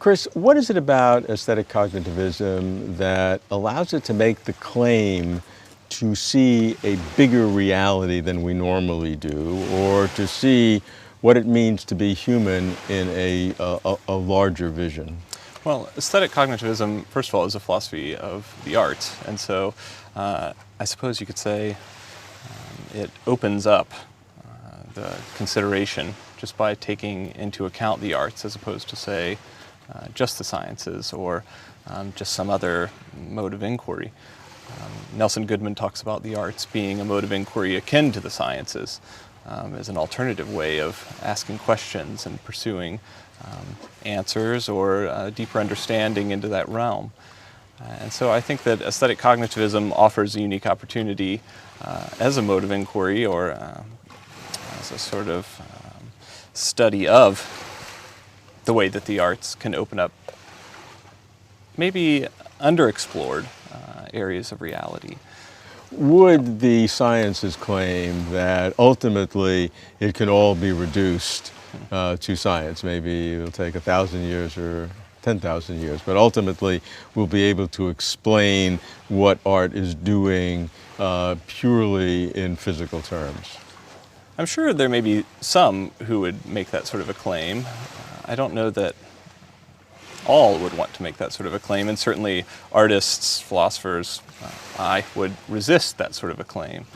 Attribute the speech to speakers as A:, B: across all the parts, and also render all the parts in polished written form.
A: Chris, what is it about aesthetic cognitivism that allows it to make the claim to see a bigger reality than we normally do, or to see what it means to be human in a larger vision?
B: Well, aesthetic cognitivism, first of all, is a philosophy of the arts, and so I suppose you could say it opens up the consideration just by taking into account the arts as opposed to, say, just the sciences or just some other mode of inquiry. Nelson Goodman talks about the arts being a mode of inquiry akin to the sciences as an alternative way of asking questions and pursuing answers or a deeper understanding into that realm. And so I think that aesthetic cognitivism offers a unique opportunity as a mode of inquiry or as a sort of study of the way that the arts can open up maybe underexplored areas of reality.
A: Would the sciences claim that ultimately it can all be reduced to science? Maybe it'll take 1,000 years or 10,000 years, but ultimately we'll be able to explain what art is doing purely in physical terms.
B: I'm sure there may be some who would make that sort of a claim. I don't know that all would want to make that sort of a claim, and certainly artists, philosophers, I would resist that sort of a claim.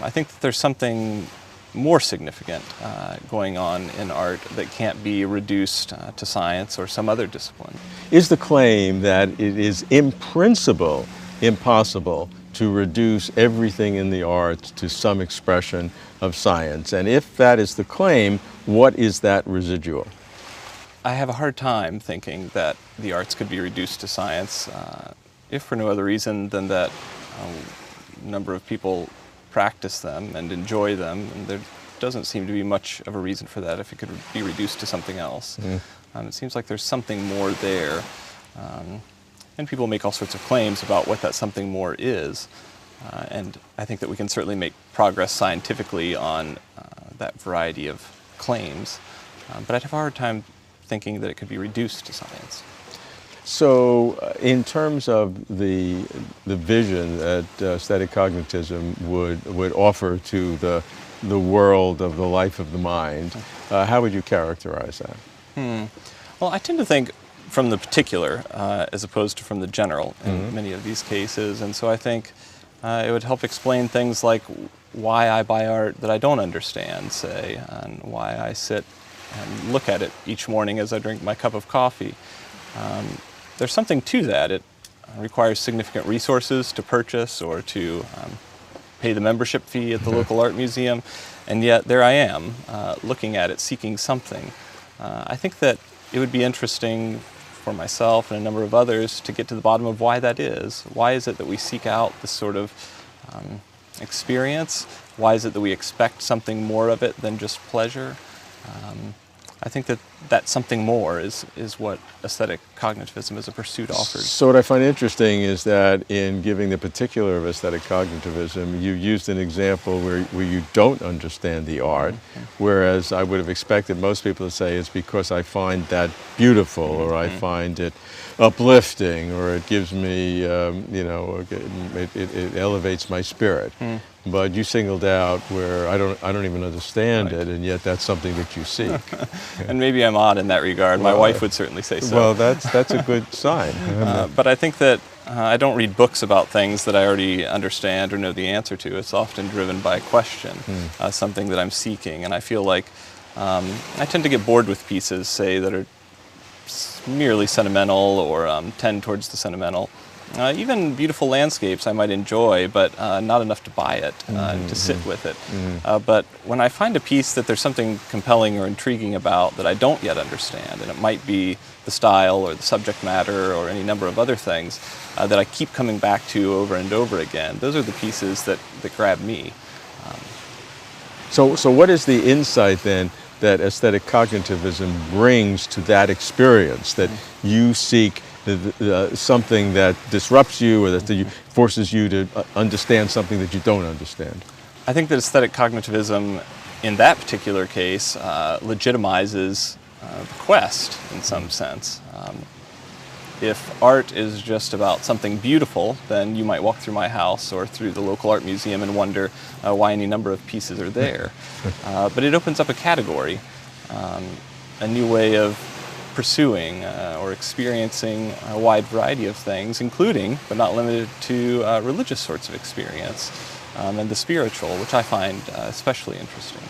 B: I think that there's something more significant going on in art that can't be reduced to science or some other discipline.
A: Is the claim that it is in principle impossible to reduce everything in the arts to some expression of science? And if that is the claim, what is that residual?
B: I have a hard time thinking that the arts could be reduced to science, if for no other reason than that a number of people practice them and enjoy them, and there doesn't seem to be much of a reason for that if it could be reduced to something else. It seems like there's something more there, and people make all sorts of claims about what that something more is, and I think that we can certainly make progress scientifically on that variety of claims, but I'd have a hard time thinking that it could be reduced to science.
A: So in terms of the vision that aesthetic cognitivism would offer to the world of the life of the mind, how would you characterize that?
B: Well, I tend to think from the particular as opposed to from the general in many of these cases, and so I think it would help explain things like why I buy art that I don't understand, say, and why I sit and look at it each morning as I drink my cup of coffee. There's something to that. It requires significant resources to purchase or to pay the membership fee at the local art museum, and yet there I am looking at it, seeking something. I think that it would be interesting for myself and a number of others to get to the bottom of why that is. Why is it that we seek out this sort of experience? Why is it that we expect something more of it than just pleasure? I think that something more is what aesthetic cognitivism as a pursuit offers.
A: So what I find interesting is that in giving the particular of aesthetic cognitivism, you used an example where you don't understand the art, whereas I would have expected most people to say it's because I find that beautiful, or I find it uplifting, or it gives me, it elevates my spirit. But you singled out where I don't even understand it, and yet that's something that you seek.
B: And maybe I'm odd in that regard. My wife would certainly say so.
A: Well, that's a good sign.
B: But I think that I don't read books about things that I already understand or know the answer to. It's often driven by a question, something that I'm seeking. And I feel like I tend to get bored with pieces, say, that are merely sentimental or tend towards the sentimental. Even beautiful landscapes I might enjoy, but not enough to buy it, to sit with it. But when I find a piece that there's something compelling or intriguing about that I don't yet understand, and it might be the style or the subject matter or any number of other things that I keep coming back to over and over again, those are the pieces that grab me.
A: So what is the insight then that aesthetic cognitivism brings to that experience, that you seek something that disrupts you, or that forces you to understand something that you don't understand?
B: I think that aesthetic cognitivism, in that particular case, legitimizes the quest in some sense. If art is just about something beautiful, then you might walk through my house or through the local art museum and wonder why any number of pieces are there. But it opens up a category, a new way of pursuing or experiencing a wide variety of things, including, but not limited to, religious sorts of experience and the spiritual, which I find especially interesting.